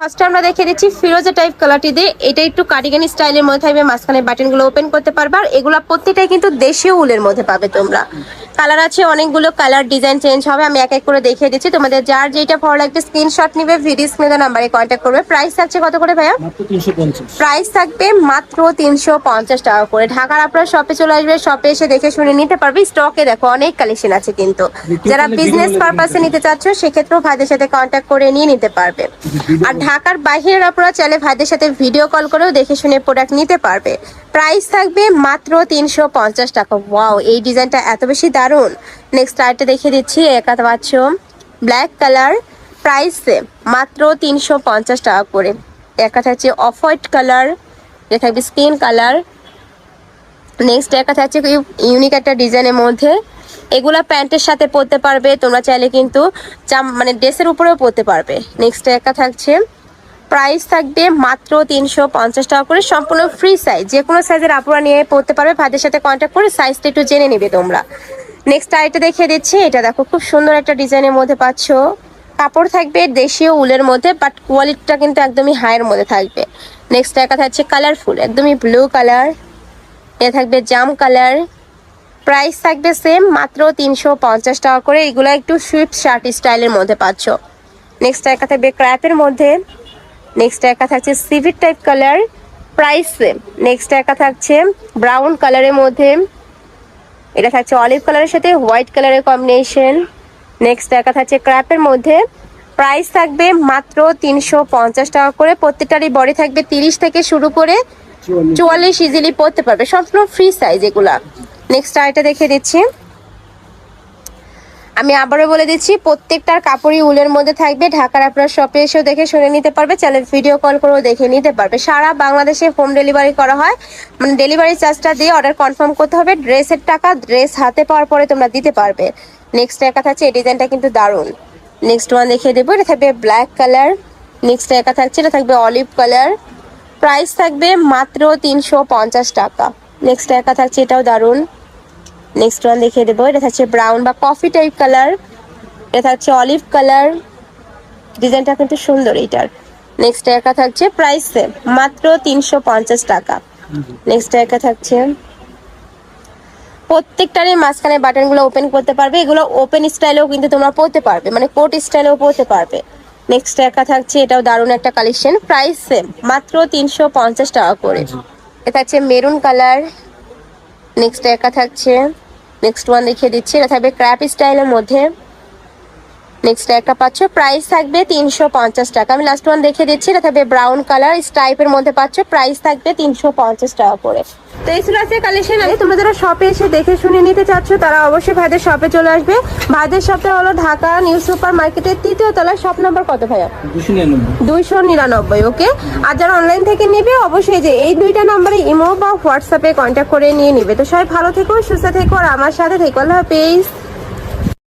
ফার্স্টে আমরা দেখিয়ে দিচ্ছি ফিরোজা টাইপ কালারটি দিয়ে। এটা একটু কার্ডিগান স্টাইলের মধ্যে থাকবে, মাঝখানে বাটনগুলো ওপেন করতে পারবে। আর এগুলো প্রত্যেকটাই কিন্তু দেশীয় উলের মধ্যে পাবে তোমরা। কালার আছে অনেকগুলো, কালার ডিজাইন চেঞ্জ হবে, আমি এক এক করে দেখিয়ে দিচ্ছি। তোমাদের যার যেটা ভালো লাগবে স্ক্রিনশট নিবে, ভিডিও স্ক্রিনে নাম্বারে কন্ট্যাক্ট করবে। প্রাইস থাকছে কত করে ভাইয়া? প্রাইস থাকবে মাত্র 350 টাকা করে। ঢাকার আপনারা শপে চলে আসবে, শপে এসে দেখে শুনে নিতে পারবে। স্টকে দেখো অনেক কালেকশন আছে, কিন্তু যারা বিজনেস পারপাসে নিতে চাচ্ছ সেক্ষেত্রেও ভাইদের সাথে কন্ট্যাক্ট করে নিয়ে নিতে পারবে। আর ঢাকার বাইরের আপনারা চাইলে ভাইদের সাথে ভিডিও কল করেও দেখে শুনে প্রোডাক্ট নিতে পারবে। প্রাইস থাকবে মাত্র 350 টাকা। ওয়াও, এই ডিজাইনটা এত বেশি দারুণ। নেক্সট আরেকটা দেখিয়ে দিচ্ছি, একটা পাচ্ছ ব্ল্যাক কালার, প্রাইস মাত্র 350 টাকা করে। একটা থাকছে অফ হোয়াইট কালার, এটা থাকবে স্কিন কালার। নেক্সট একটা থাকছে ইউনিক একটা ডিজাইনের মধ্যে, এগুলা প্যান্টের সাথে পরতে পারবে তোমরা চাইলে, কিন্তু মানে ড্রেসের উপরেও পরতে পারবে। নেক্সট একটা থাকছে, প্রাইস থাকবে মাত্র 350 টাকা করে, সম্পূর্ণ ফ্রি সাইজ, যে কোনো সাইজের আপুরা নিয়ে পড়তে পারবে। ভাইদের সাথে কন্ট্যাক্ট করে সাইজটা একটু জেনে নেবে তোমরা। নেক্সট আরেকটা দেখিয়ে দিচ্ছি, এটা দেখো খুব সুন্দর একটা ডিজাইনের মধ্যে পাচ্ছ। কাপড় থাকবে দেশীয় উলের মধ্যে, বাট কোয়ালিটিটা কিন্তু একদমই হাইয়ের মধ্যে থাকবে। নেক্সট একটা থাকছে কালারফুল, একদমই ব্লু কালার, এ থাকবে জাম কালার। প্রাইস থাকবে সেম, মাত্র 350 টাকা করে। এগুলো একটু সুইফট শার্ট স্টাইলের মধ্যে পাচ্ছ। নেক্সট একটা থাকবে ক্র্যাপের মধ্যে। নেক্সট একটা থাকছে সিভিট type colour, price same. Next একটা থাকছে ব্রাউন কালারের মধ্যে, এটা থাকছে অলিভ কালারের সাথে হোয়াইট কালারের কম্বিনেশন। নেক্সট একটা থাকছে ক্র্যাপের মধ্যে, প্রাইস থাকবে মাত্র 350 টাকা করে। প্রত্যেকটারই বডি থাকবে 30 থেকে শুরু করে 44 ইজিলি পরতে পারবে, সম্পূর্ণ ফ্রি সাইজ এগুলা। নেক্সট আরেকটা দেখিয়ে দিচ্ছি, আমি আবারও বলে দিচ্ছি প্রত্যেকটার কাপড়ই উলের মধ্যে থাকবে। ঢাকার আপনার শপে এসেও দেখে শুনে নিতে পারবে, চাইলে ভিডিও কল করেও দেখে নিতে পারবে। সারা বাংলাদেশে হোম ডেলিভারি করা হয়, মানে ডেলিভারি চার্জটা দিয়ে অর্ডার কনফার্ম করতে হবে। ড্রেসের টাকা ড্রেস হাতে পাওয়ার পরে তোমরা দিতে পারবে। নেক্সট একা থাকছে, এই ডিজাইনটা কিন্তু দারুণ। নেক্সট ওয়ান দেখিয়ে দেবো, এটা থাকবে ব্ল্যাক কালার। নেক্সট একা থাকছে, এটা থাকবে অলিভ কালার, প্রাইস থাকবে মাত্র 350 টাকা। নেক্সট একা থাকছে, এটাও দারুণ। নেক্সট ওয়ান দেখিয়ে দেবো, এটা থাকছে ব্রাউন বা কফি টাইপ কালার, এটা থাকছে অলিভ কালার, ডিজাইনটা কিন্তু সুন্দর এইটার। নেক্সট একা থাকছে, প্রাইস মাত্র 350 টাকা। নেক্সট একা থাকছে, প্রত্যেকটারই মাঝখানে বাটনগুলো ওপেন করতে পারবে। এগুলো ওপেন স্টাইলেও কিন্তু তোমরা পরতে পারবে, মানে কোট স্টাইলেও পরতে পারবে। নেক্সট একা থাকছে, এটাও দারুণ একটা কালেকশন, প্রাইস মাত্র 350 টাকা করে। এটা থাকছে মেরুন কালার। নেক্সট একা থাকছে, নেক্সট ওয়ান দেখিয়ে দিচ্ছি, এটা থাকবে ক্র্যাপ স্টাইলের মধ্যে। নেক্সট একটা পাচ্ছ, প্রাইস থাকবে 350 টাকা। আমি লাস্ট ওয়ান দেখিয়ে দিচ্ছি, এটা থাকবে ব্রাউন কালার স্টাইপের মধ্যে পাচ্ছ, প্রাইস থাকবে 350 টাকা করে। তো এই ছিল আজকে কালেকশন। আমি তোমরা যারা শপে এসে দেখে শুনে নিতে চাচ্ছ তারা অবশ্যই ভাইদের শপে চলে আসবে। ভাইদের শপটা হলো ঢাকা নিউ সুপার মার্কেটের 3য় তলায়। শপ নাম্বার কত ভাইয়া? 299। ওকে। আর যারা অনলাইন থেকে নেবে অবশ্যই যে এই দুইটা নাম্বারে ইমো বা হোয়াটসঅ্যাপে কন্ট্যাক্ট করে নিয়ে নিবে। তো সবাই ভালো থেকো, সুস্থ থেকো, আর আমার সাথে থেকো। আল্লাহ হাফেজ।